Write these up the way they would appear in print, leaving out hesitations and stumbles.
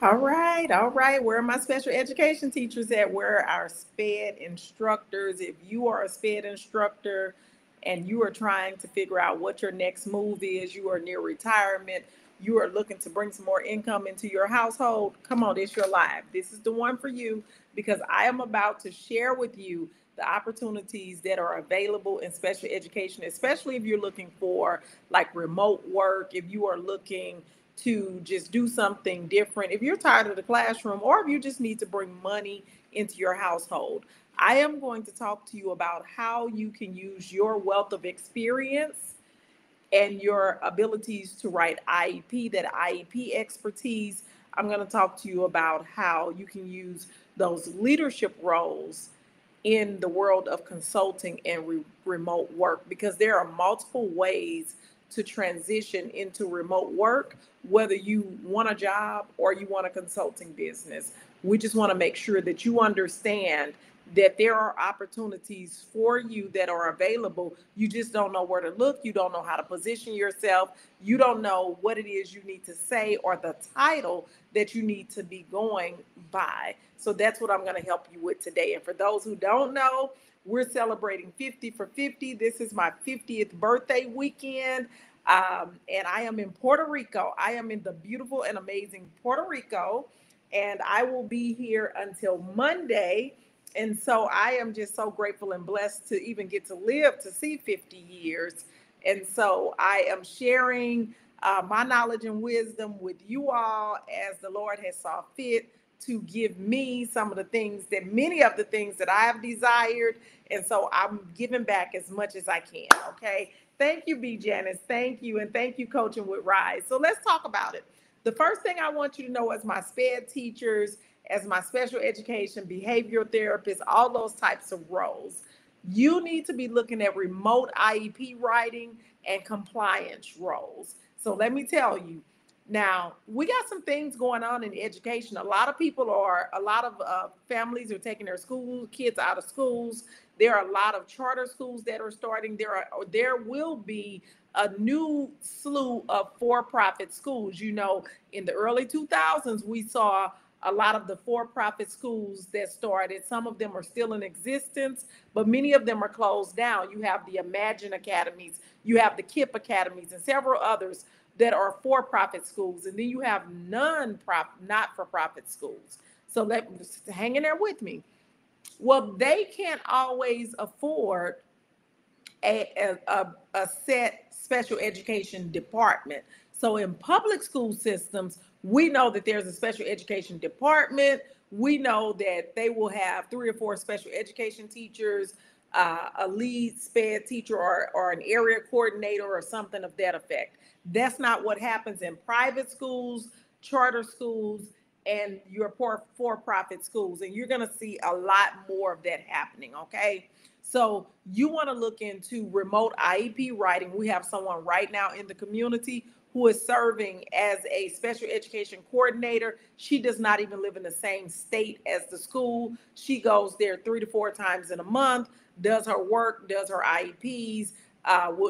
All right, all right. Where are my special education teachers at? Where are our SPED instructors? If you are a SPED instructor and you are trying to figure out what your next move is, you are near retirement, you are looking to bring some more income into your household, come on, it's your life. This is the one for you because I am about to share with you the opportunities that are available in special education, especially if you're looking for like remote work, if you are looking to just do something different, if you're tired of the classroom, or if you just need to bring money into your household. I am going to talk to you about how you can use your wealth of experience and your abilities to write IEP, that IEP expertise. I'm going to talk to you about how you can use those leadership roles in the world of consulting and remote work, because there are multiple ways to transition into remote work, whether you want a job or you want a consulting business. We just want to make sure that you understand that there are opportunities for you that are available. You just don't know where to look. You don't know how to position yourself. You don't know what it is you need to say or the title that you need to be going by. So that's what I'm going to help you with today. And for those who don't know, we're celebrating 50 for 50. This is my 50th birthday weekend. And I am in Puerto Rico. I am in the beautiful and amazing Puerto Rico. And I will be here until Monday. And so I am just so grateful and blessed to even get to live to see 50 years. And so I am sharing my knowledge and wisdom with you all as the Lord has saw fit to give me some of the things that many of the things that I have desired. And so I'm giving back as much as I can. Okay. Thank you, B. Janice. Thank you. And thank you, Coaching with Rise. So let's talk about it. The first thing I want you to know as my SPED teachers, as my special education behavioral therapists, all those types of roles, you need to be looking at remote IEP writing and compliance roles. So let me tell you, now we got some things going on in education. A lot of families are taking their school kids out of schools. There are a lot of charter schools that are starting. There will be a new slew of for-profit schools. You know, in the early 2000s, we saw a lot of the for-profit schools that started. Some of them are still in existence, but many of them are closed down. You have the Imagine Academies, you have the KIPP Academies, and several others that are for-profit schools. And then you have not-for-profit schools. So hang in there with me. Well, they can't always afford a set special education department. So in public school systems, we know that there's a special education department. We know that they will have 3 or 4 special education teachers, a lead SPED teacher, or an area coordinator or something of that effect. That's not what happens in private schools, charter schools, and your for-profit schools. And you're going to see a lot more of that happening, okay? So you want to look into remote IEP writing. We have someone right now in the community who is serving as a special education coordinator. She does not even live in the same state as the school. She goes there 3 to 4 times in a month, does her work, does her IEPs.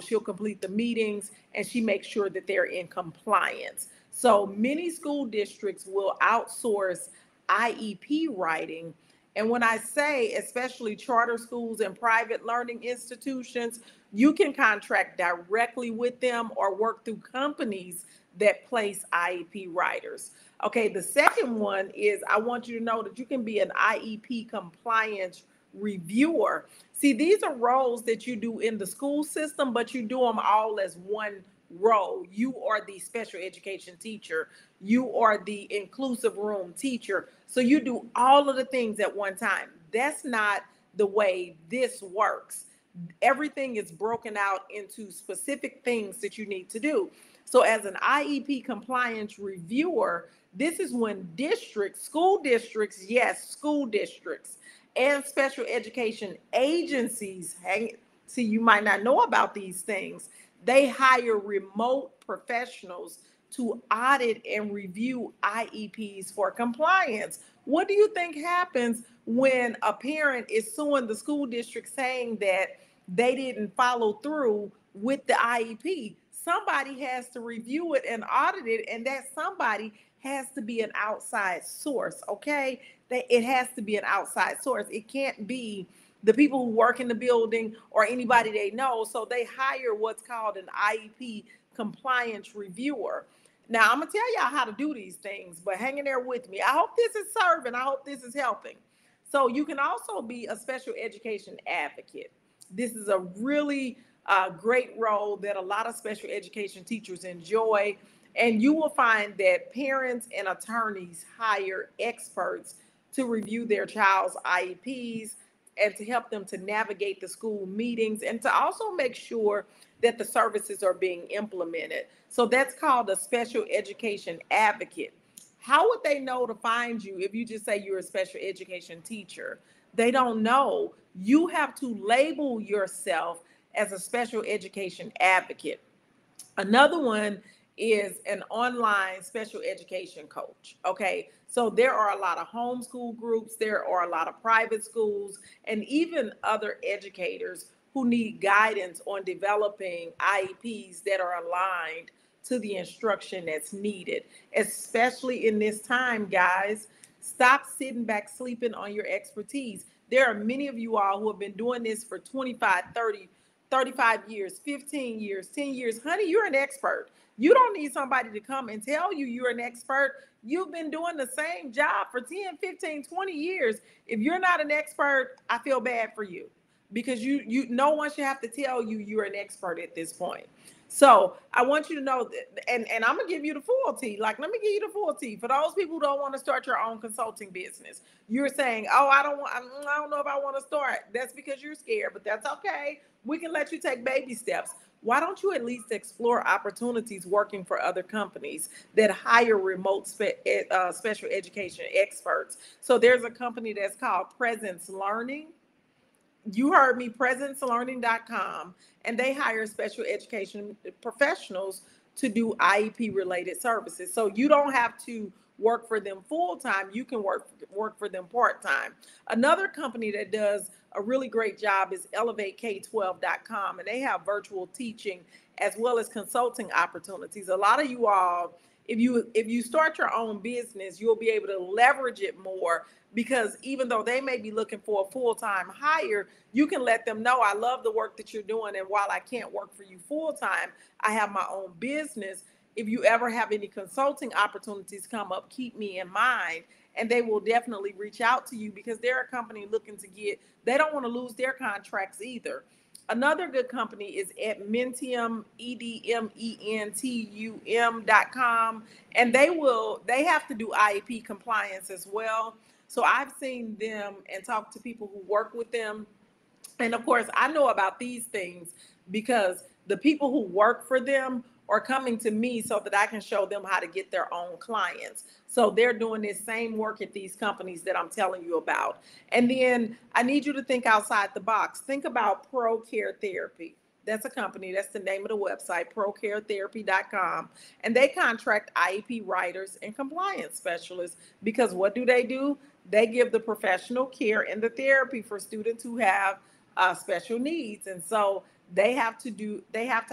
She'll complete the meetings, and she makes sure that they're in compliance. So many school districts will outsource IEP writing. And when I say especially charter schools and private learning institutions, you can contract directly with them or work through companies that place IEP writers. Okay, the second one is I want you to know that you can be an IEP compliance reviewer. See, these are roles that you do in the school system, but you do them all as one role. You are the special education teacher. You are the inclusive room teacher. So you do all of the things at one time. That's not the way this works. Everything is broken out into specific things that you need to do. So as an IEP compliance reviewer, this is when school districts, yes, school districts and special education agencies, see, you might not know about these things. They hire remote professionals to audit and review IEPs for compliance. What do you think happens when a parent is suing the school district saying that they didn't follow through with the IEP? somebody has to review it and audit it, and that somebody has to be an outside source, okay? It has to be an outside source. It can't be the people who work in the building or anybody they know. So they hire what's called an IEP compliance reviewer. Now, I'm going to tell y'all how to do these things, but hang in there with me. I hope this is serving. I hope this is helping. So you can also be a special education advocate. This is a really great role that a lot of special education teachers enjoy. And you will find that parents and attorneys hire experts to review their child's IEPs and to help them to navigate the school meetings and to also make sure that the services are being implemented. So that's called a special education advocate. How would they know to find you if you just say you're a special education teacher? They don't know. You have to label yourself as a special education advocate. Another one is an online special education coach. Okay. So there are a lot of homeschool groups, there are a lot of private schools, and even other educators who need guidance on developing IEPs that are aligned to the instruction that's needed, especially in this time, guys. Stop sitting back sleeping on your expertise. There are many of you all who have been doing this for 25, 30, 35 years, 15 years, 10 years. Honey, you're an expert. You don't need somebody to come and tell you you're an expert. You've been doing the same job for 10, 15, 20 years. If you're not an expert, I feel bad for you because you no one should have to tell you you're an expert at this point. So I want you to know that, and I'm gonna give you the full tea. Like, let me give you the full tea. For those people who don't want to start your own consulting business, you're saying, "Oh, I don't know if I want to start." That's because you're scared, but that's okay. We can let you take baby steps. Why don't you at least explore opportunities working for other companies that hire remote special education experts? So there's a company that's called Presence Learning. You heard me, presencelearning.com, and they hire special education professionals to do IEP related services. So you don't have to work for them full time. You can work for them part time. Another company that does a really great job is elevatek12.com, and they have virtual teaching as well as consulting opportunities. A lot of you all, if you start your own business, you'll be able to leverage it more, because even though they may be looking for a full-time hire, you can let them know, I love the work that you're doing, and while I can't work for you full-time, I have my own business. If you ever have any consulting opportunities come up, keep me in mind. And they will definitely reach out to you because they're a company looking to they don't want to lose their contracts either. Another good company is Edmentum, EDMENTUM.com, and they have to do IEP compliance as well. So I've seen them and talked to people who work with them. And of course, I know about these things because the people who work for them are coming to me so that I can show them how to get their own clients. So they're doing this same work at these companies that I'm telling you about. And then I need you to think outside the box. Think about ProCare Therapy. That's a company. That's the name of the website, procaretherapy.com. And they contract IEP writers and compliance specialists because what do? They give the professional care and the therapy for students who have special needs. And so they have to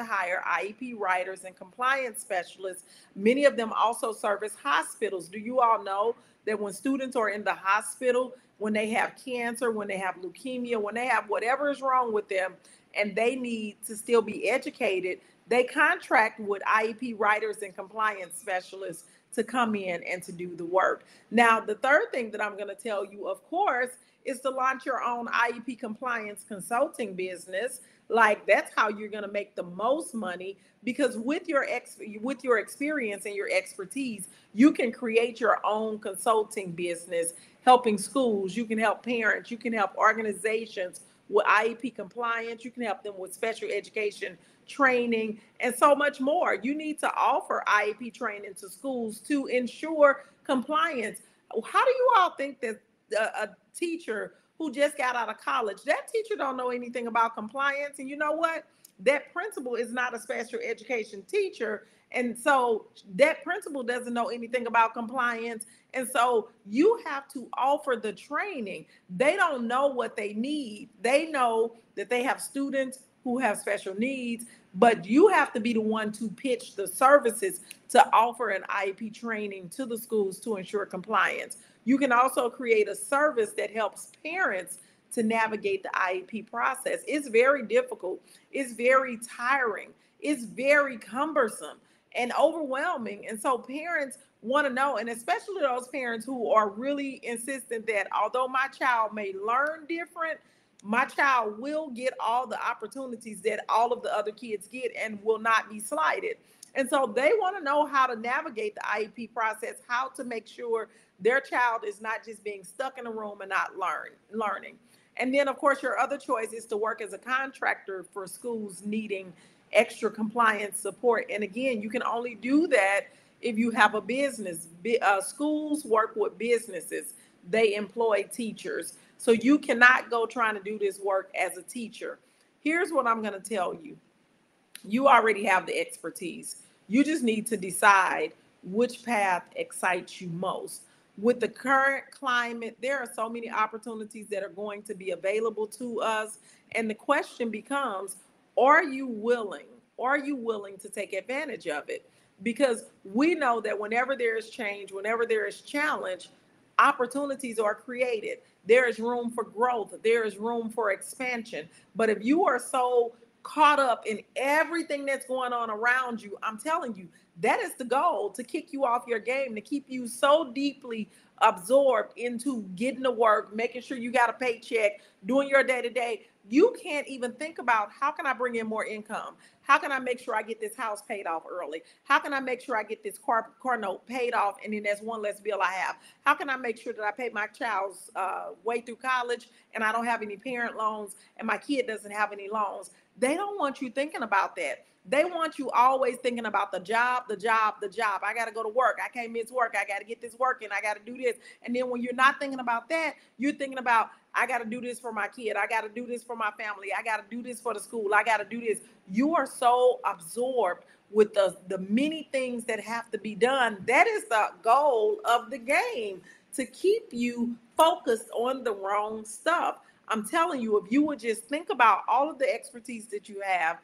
hire IEP writers and compliance specialists. Many of them also service hospitals. Do you all know that when students are in the hospital, when they have cancer, when they have leukemia, when they have whatever is wrong with them, and they need to still be educated, they contract with IEP writers and compliance specialists to come in and to do the work. Now, the third thing that I'm going to tell you, of course, is to launch your own IEP compliance consulting business. Like, that's how you're going to make the most money, because with your experience and your expertise, you can create your own consulting business, helping schools. You can help parents. You can help organizations with IEP compliance. You can help them with special education training and so much more. You need to offer IEP training to schools to ensure compliance. How do you all think that a teacher who just got out of college, that teacher don't know anything about compliance? And you know what? That principal is not a special education teacher. And so that principal doesn't know anything about compliance. And so you have to offer the training. They don't know what they need. They know that they have students who have special needs, but you have to be the one to pitch the services to offer an IEP training to the schools to ensure compliance. You can also create a service that helps parents to navigate the IEP process. It's very difficult, it's very tiring, it's very cumbersome and overwhelming. And so parents want to know, and especially those parents who are really insistent that although my child may learn different, my child will get all the opportunities that all of the other kids get and will not be slighted. And so they want to know how to navigate the IEP process, how to make sure their child is not just being stuck in a room and not learning. And then, of course, your other choice is to work as a contractor for schools needing extra compliance support. And again, you can only do that if you have a business. Schools work with businesses, they employ teachers. So you cannot go trying to do this work as a teacher. Here's what I'm going to tell you. You already have the expertise. You just need to decide which path excites you most. With the current climate, there are so many opportunities that are going to be available to us. And the question becomes, are you willing? Are you willing to take advantage of it? Because we know that whenever there is change, whenever there is challenge, opportunities are created. There is room for growth. There is room for expansion. But if you are so caught up in everything that's going on around you, I'm telling you, that is the goal, to kick you off your game, to keep you so deeply absorbed into getting to work, making sure you got a paycheck, doing your day to day. You can't even think about, how can I bring in more income? How can I make sure I get this house paid off early? How can I make sure I get this car note paid off and then that's one less bill I have? How can I make sure that I pay my child's way through college and I don't have any parent loans and my kid doesn't have any loans? They don't want you thinking about that. They want you always thinking about the job, the job, the job. I got to go to work. I can't miss work. I got to get this work and I got to do this. And then when you're not thinking about that, you're thinking about, I got to do this for my kid. I got to do this for my family. I got to do this for the school. I got to do this. You are so absorbed with the many things that have to be done. That is the goal of the game, to keep you focused on the wrong stuff. I'm telling you, if you would just think about all of the expertise that you have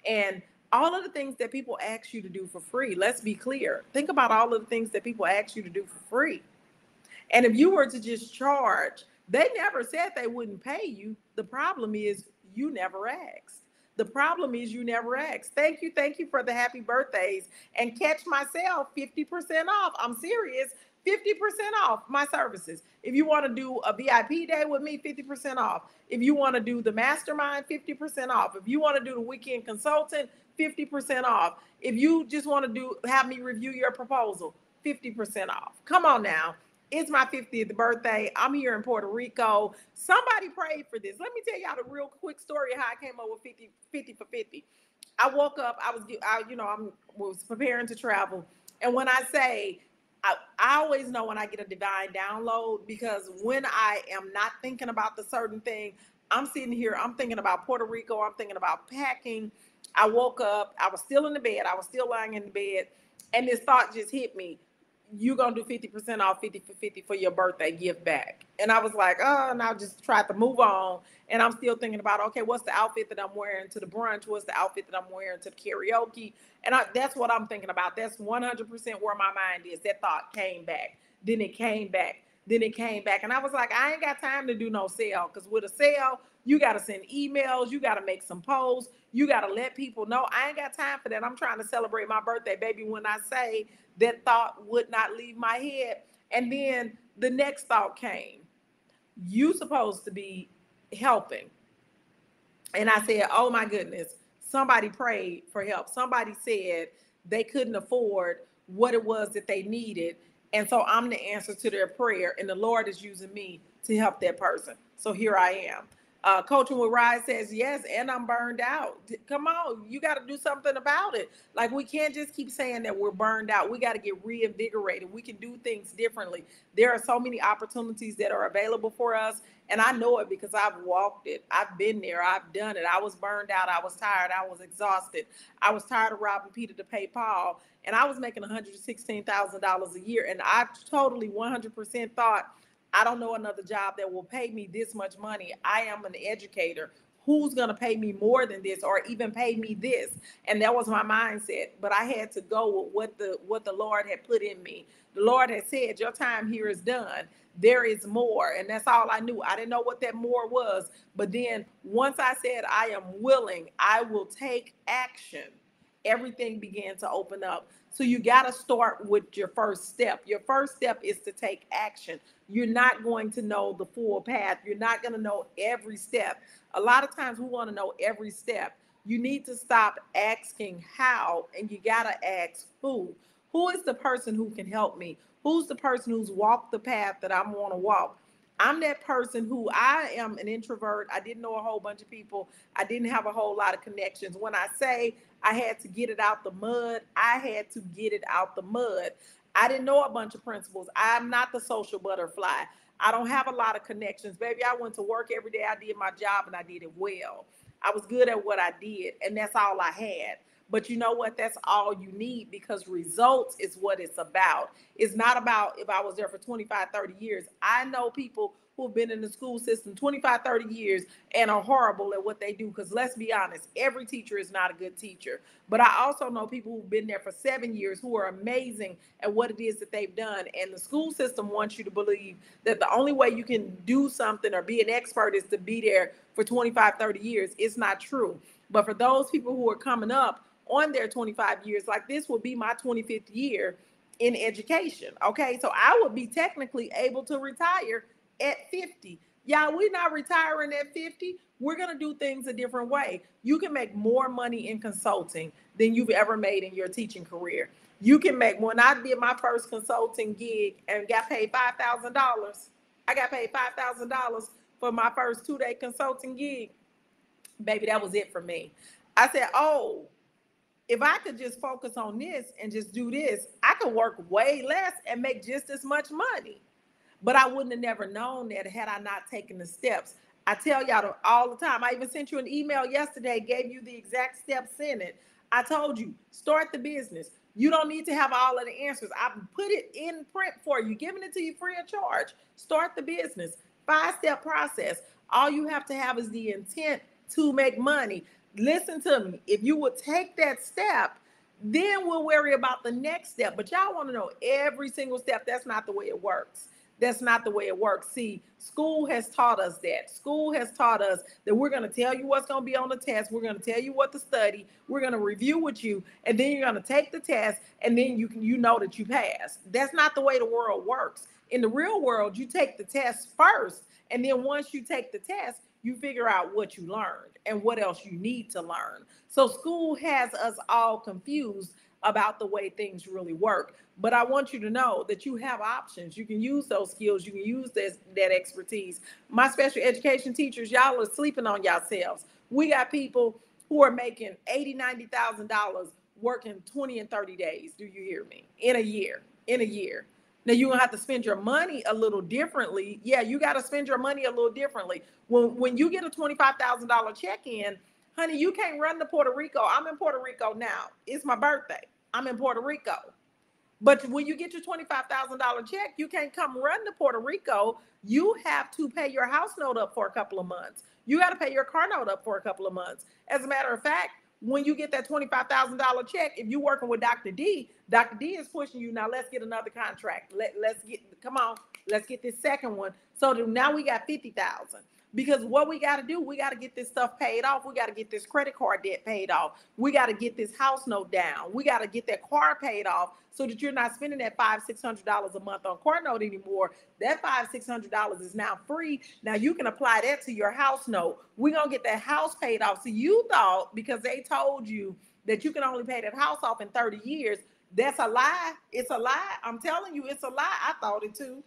and all of the things that people ask you to do for free. Let's be clear. Think about all of the things that people ask you to do for free. And if you were to just charge, they never said they wouldn't pay you. The problem is you never asked. The problem is you never asked. Thank you for the happy birthdays. And catch my sale 50% off. I'm serious. 50% off my services. If you want to do a VIP day with me, 50% off. If you want to do the mastermind, 50% off. If you want to do the weekend consultant, 50% off. If you just want to have me review your proposal, 50% off. Come on now. It's my 50th birthday. I'm here in Puerto Rico. Somebody prayed for this. Let me tell y'all the real quick story of how I came up with 50 for 50. I woke up, I was preparing to travel. And when I say, I always know when I get a divine download, because when I am not thinking about the certain thing, I'm sitting here, I'm thinking about Puerto Rico, I'm thinking about packing. I woke up, I was still in the bed, I was still lying in the bed, and this thought just hit me. You're going to do 50% off 50 for 50 for your birthday gift back. And I was like, oh, and I just tried to move on. And I'm still thinking about, okay, what's the outfit that I'm wearing to the brunch? What's the outfit that I'm wearing to the karaoke? And that's what I'm thinking about. That's 100% where my mind is. That thought came back. Then it came back. Then it came back. And I was like, I ain't got time to do no sale. Because with a sale, you got to send emails. You got to make some posts. You got to let people know. I ain't got time for that. I'm trying to celebrate my birthday, baby. When I say that thought would not leave my head. And then the next thought came. You supposed to be helping. And I said, oh my goodness, somebody prayed for help. Somebody said they couldn't afford what it was that they needed. And so I'm the answer to their prayer. And the Lord is using me to help that person. So here I am. Coaching with Rise says, yes, and I'm burned out. Come on, you got to do something about it. Like, we can't just keep saying that we're burned out. We got to get reinvigorated. We can do things differently. There are so many opportunities that are available for us. And I know it because I've walked it. I've been there. I've done it. I was burned out. I was tired. I was exhausted. I was tired of robbing Peter to pay Paul. And I was making $116,000 a year. And I totally 100% thought, I don't know another job that will pay me this much money. I am an educator. who's going to pay me more than this or even pay me this? And that was my mindset. But I had to go with what the Lord had put in me. The Lord had said, your time here is done. There is more. And that's all I knew. I didn't know what that more was. But then once I said, I am willing, I will take action, everything began to open up. So you got to start with your first step. Your first step is to take action. You're not going to know the full path. You're not going to know every step. A lot of times we want to know every step. You need to stop asking how, and you got to ask who. Who is the person who can help me? Who's the person who's walked the path that I want to walk? I'm that person who, I am an introvert. I didn't know a whole bunch of people. I didn't have a whole lot of connections. When I say I had to get it out the mud, I had to get it out the mud. I didn't know a bunch of principles. I'm not the social butterfly. I don't have a lot of connections. Baby, I went to work every day. I did my job and I did it well. I was good at what I did, and that's all I had. But you know what? That's all you need, because results is what it's about. It's not about if I was there for 25, 30 years. I know people who've been in the school system 25, 30 years and are horrible at what they do. Because let's be honest, every teacher is not a good teacher. But I also know people who've been there for 7 years who are amazing at what it is that they've done. And the school system wants you to believe that the only way you can do something or be an expert is to be there for 25, 30 years. It's not true. But for those people who are coming up on their 25 years, like this will be my 25th year in education. Okay. So I would be technically able to retire at 50. Y'all, we're not retiring at 50. We're going to do things a different way. You can make more money in consulting than you've ever made in your teaching career. You can make, when I did my first consulting gig and got paid $5,000, I got paid $5,000 for my first 2-day consulting gig. Baby, that was it for me. I said, oh, if I could just focus on this and just do this, I could work way less and make just as much money. But I wouldn't have never known that had I not taken the steps. I tell y'all all the time. I even sent you an email yesterday, gave you the exact steps in it. I told you, start the business. You don't need to have all of the answers. I put it in print for you, giving it to you free of charge. Start the business. 5-step process. All you have to have is the intent to make money. Listen to me. If you would take that step, then we'll worry about the next step. But y'all want to know every single step. That's not the way it works. That's not the way it works. See, school has taught us that. School has taught us that we're going to tell you what's going to be on the test. We're going to tell you what to study. We're going to review with you, and then you're going to take the test, and then you know that you passed. That's not the way the world works. In the real world, you take the test first, and then once you take the test, you figure out what you learned and what else you need to learn. So school has us all confused about the way things really work. But I want you to know that you have options. You can use those skills. You can use that expertise. My special education teachers, y'all are sleeping on yourselves. We got people who are making $80,000, $90,000 working 20 and 30 days. Do you hear me? In a year. Now, you're going to have to spend your money a little differently. Yeah, you got to spend your money a little differently. When you get a $25,000 check in, honey, you can't run to Puerto Rico. I'm in Puerto Rico now. It's my birthday. I'm in Puerto Rico. But when you get your $25,000 check, you can't come run to Puerto Rico. You have to pay your house note up for a couple of months. You got to pay your car note up for a couple of months. As a matter of fact, when you get that $25,000 check, if you're working with Dr. D is pushing you. Now let's get another contract. Come on, let's get this second one. So now we got 50,000. Because what we got to do, we got to get this stuff paid off. We got to get this credit card debt paid off. We got to get this house note down. We got to get that car paid off so that you're not spending that $500-$600 a month on car note anymore. That $500-$600 is now free. Now you can apply that to your house note. We're going to get that house paid off. So you thought, because they told you that you can only pay that house off in 30 years, that's a lie. It's a lie. I'm telling you, it's a lie. I thought it too.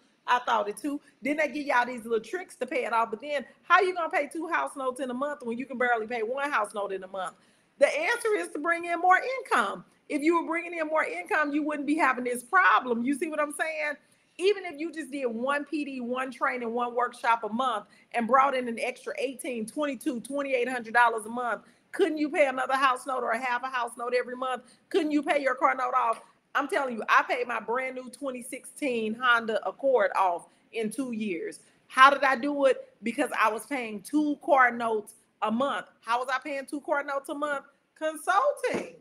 Then they give y'all these little tricks to pay it off. But then how you going to pay 2 house notes in a month when you can barely pay 1 house note in a month? The answer is to bring in more income. If you were bringing in more income, you wouldn't be having this problem. You see what I'm saying? Even if you just did 1 PD, 1 training, 1 workshop a month and brought in an extra $1,800, $2,200, $2,800 a month, couldn't you pay another house note or half a house note every month? Couldn't you pay your car note off? I'm telling you, I paid my brand new 2016 Honda Accord off in 2 years. How did I do it? Because I was paying 2 car notes a month. How was I paying 2 core notes a month? Consulting.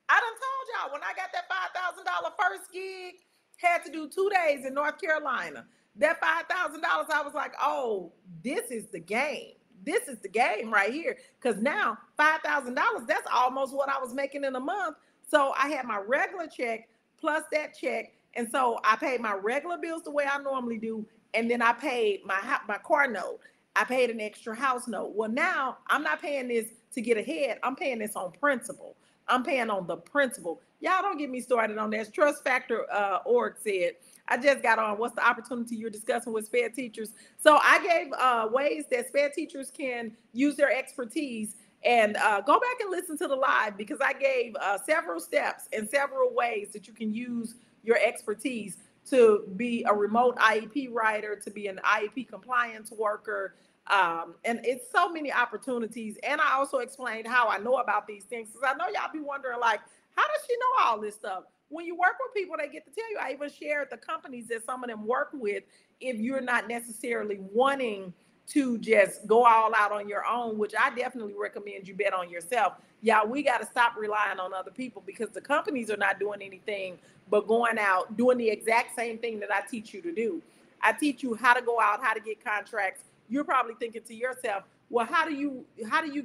I done told y'all when I got that $5,000 first gig, had to do 2 days in North Carolina. That $5,000, I was like, oh, this is the game. This is the game right here. Because now $5,000, that's almost what I was making in a month. So I had my regular check plus that check. And so I paid my regular bills the way I normally do. And then I paid my car note. I paid an extra house note. Well, now I'm not paying this to get ahead. I'm paying this on principle. I'm paying on the principle. Y'all don't get me started on that. Trust Factor org said, I just got on. What's the opportunity you're discussing with SPED teachers? So I gave ways that SPED teachers can use their expertise. And go back and listen to the live because I gave several steps and several ways that you can use your expertise to be a remote IEP writer, to be an IEP compliance worker. And it's so many opportunities. And I also explained how I know about these things because I know y'all be wondering, like, how does she know all this stuff? When you work with people, they get to tell you. I even shared the companies that some of them work with if you're not necessarily wanting to just go all out on your own, which I definitely recommend you bet on yourself. Yeah, we got to stop relying on other people because the companies are not doing anything but going out, doing the exact same thing that I teach you to do. I teach you how to go out, how to get contracts. You're probably thinking to yourself, well, how do you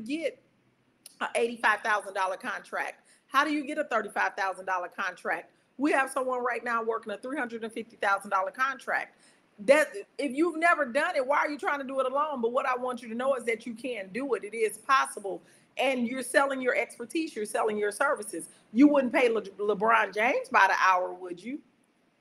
get an $85,000 contract? How do you get a $35,000 contract? We have someone right now working a $350,000 contract. That if you've never done it, why are you trying to do it alone? But what I want you to know is that you can do it. It is possible. And you're selling your expertise, you're selling your services. You wouldn't pay LeBron James by the hour, would you?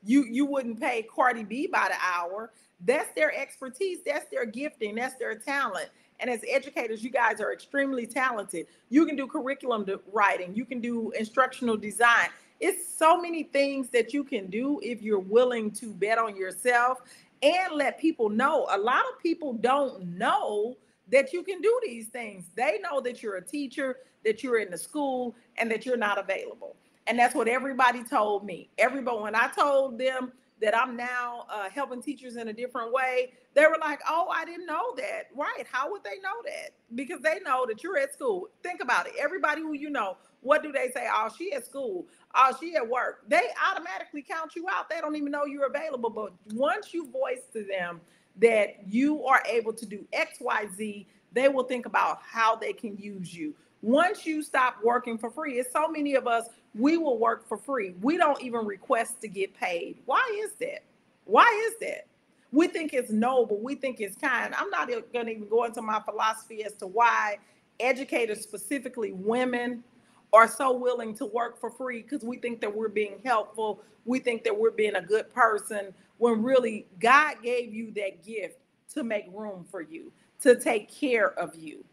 You wouldn't pay Cardi B by the hour. That's their expertise, that's their gifting, that's their talent. And as educators, you guys are extremely talented. You can do curriculum writing, you can do instructional design. It's so many things that you can do if you're willing to bet on yourself and let people know. A lot of people don't know that you can do these things. They know that you're a teacher, that you're in the school, and that you're not available. And that's what everybody told me. Everybody, when I told them that I'm now helping teachers in a different way, they were like, oh, I didn't know that. Right. How would they know that? Because they know that you're at school. Think about it. Everybody who you know, what do they say? Oh, she at school. Oh, she at work. They automatically count you out. They don't even know you're available. But once you voice to them that you are able to do X, Y, Z, they will think about how they can use you. Once you stop working for free, it's so many of us, we will work for free. We don't even request to get paid. Why is that? Why is that? We think it's noble. We think it's kind. I'm not going to even go into my philosophy as to why educators, specifically women, are so willing to work for free because we think that we're being helpful. We think that we're being a good person when really God gave you that gift to make room for you, to take care of you,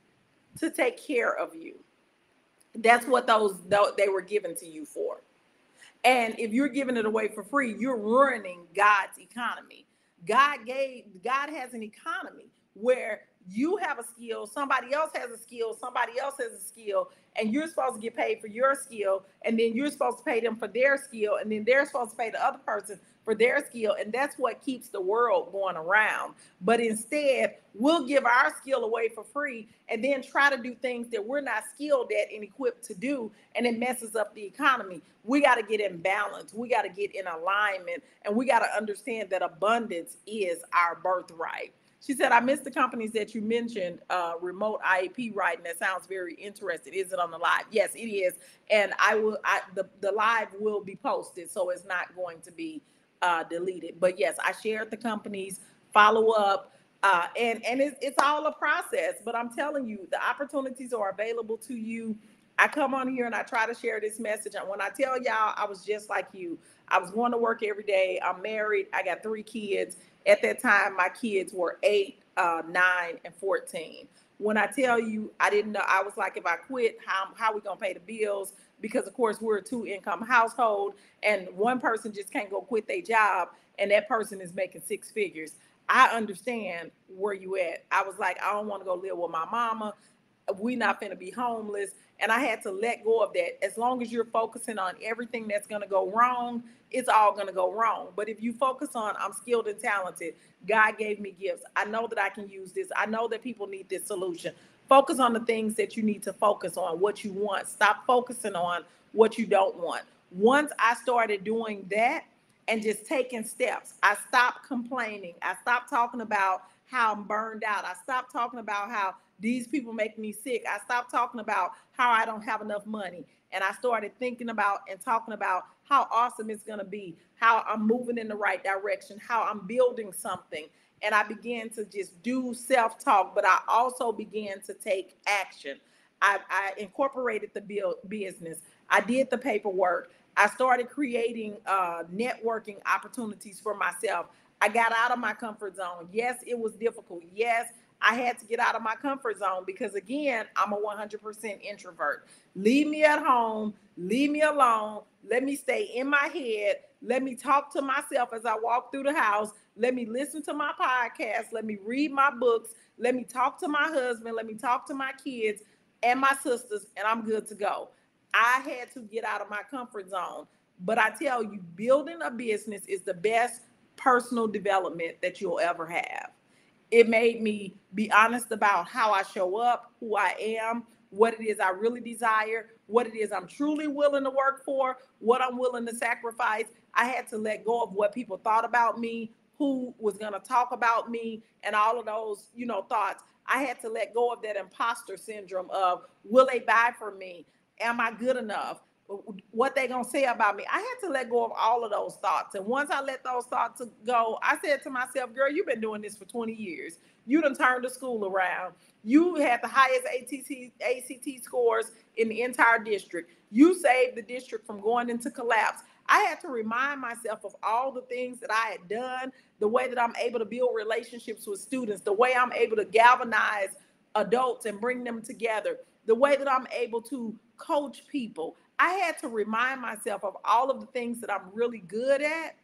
to take care of you. That's what they were given to you for. And if you're giving it away for free, you're ruining God's economy. God has an economy where you have a skill, somebody else has a skill, somebody else has a skill, and you're supposed to get paid for your skill, and then you're supposed to pay them for their skill, and then they're supposed to pay the other person for their skill, and that's what keeps the world going around. But instead, we'll give our skill away for free and then try to do things that we're not skilled at and equipped to do, and it messes up the economy. We got to get in balance. We got to get in alignment, and we got to understand that abundance is our birthright. She said, I missed the companies that you mentioned, remote IEP writing. That sounds very interesting. Is it on the live? Yes, it is. And the live will be posted, so it's not going to be deleted. But yes, I shared the companies, follow up, and it's all a process. But I'm telling you, the opportunities are available to you. I come on here and I try to share this message. And when I tell y'all, I was just like you. I was going to work every day. I'm married. I got 3 kids. At that time, my kids were 8, 9, and 14. When I tell you, I didn't know, I was like, if I quit, how are we going to pay the bills? Because, of course, we're a 2-income household, and one person just can't go quit their job, and that person is making 6 figures. I understand where you at. I was like, I don't want to go live with my mama. We not finna be homeless. And I had to let go of that. As long as you're focusing on everything that's going to go wrong, it's all going to go wrong. But if you focus on, I'm skilled and talented, God gave me gifts, I know that I can use this, I know that people need this solution, Focus on the things that you need to focus on, what you want. Stop focusing on what you don't want. Once I started doing that and just taking steps, I stopped complaining. I stopped talking about how I'm burned out. I stopped talking about how these people make me sick. I stopped talking about how I don't have enough money. And I started thinking about and talking about how awesome it's going to be, how I'm moving in the right direction, how I'm building something. And I began to just do self-talk, but I also began to take action. I incorporated the business. I did the paperwork. I started creating networking opportunities for myself. I got out of my comfort zone. Yes, it was difficult. Yes, I had to get out of my comfort zone because, again, I'm a 100% introvert. Leave me at home. Leave me alone. Let me stay in my head. Let me talk to myself as I walk through the house. Let me listen to my podcast. Let me read my books. Let me talk to my husband. Let me talk to my kids and my sisters, and I'm good to go. I had to get out of my comfort zone. But I tell you, building a business is the best personal development that you'll ever have. It made me be honest about how I show up, who I am, what it is I really desire, what it is I'm truly willing to work for, what I'm willing to sacrifice. I had to let go of what people thought about me, who was going to talk about me, and all of those, thoughts. I had to let go of that imposter syndrome of, will they buy from me? Am I good enough? What they gonna say about me? I had to let go of all of those thoughts. And once I let those thoughts go, I said to myself, girl, you've been doing this for 20 years. You done turned the school around. You had the highest ACT scores in the entire district. You saved the district from going into collapse. I had to remind myself of all the things that I had done, the way that I'm able to build relationships with students, the way I'm able to galvanize adults and bring them together, the way that I'm able to coach people. I had to remind myself of all of the things that I'm really good at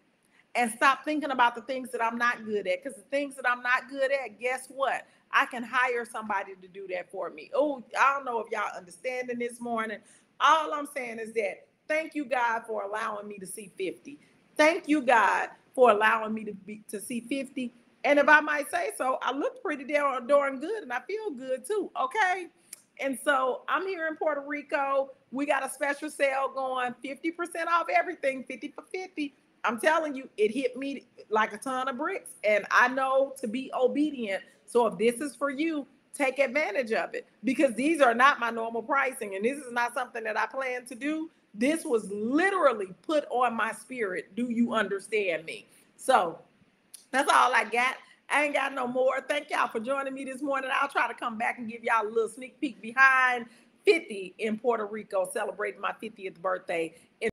and stop thinking about the things that I'm not good at. Because the things that I'm not good at, guess what? I can hire somebody to do that for me. Oh, I don't know if y'all understanding this morning. All I'm saying is that thank you, God, for allowing me to see 50. Thank you, God, for allowing me to see 50. And if I might say so, I look pretty darn good and I feel good too. Okay. And so I'm here in Puerto Rico. We got a special sale going, 50% off everything, 50 for 50. I'm telling you, it hit me like a ton of bricks. And I know to be obedient. So if this is for you, take advantage of it, because these are not my normal pricing. And this is not something that I plan to do. This was literally put on my spirit. Do you understand me? So that's all I got. I ain't got no more. Thank y'all for joining me this morning. I'll try to come back and give y'all a little sneak peek behind 50 in Puerto Rico, celebrating my 50th birthday.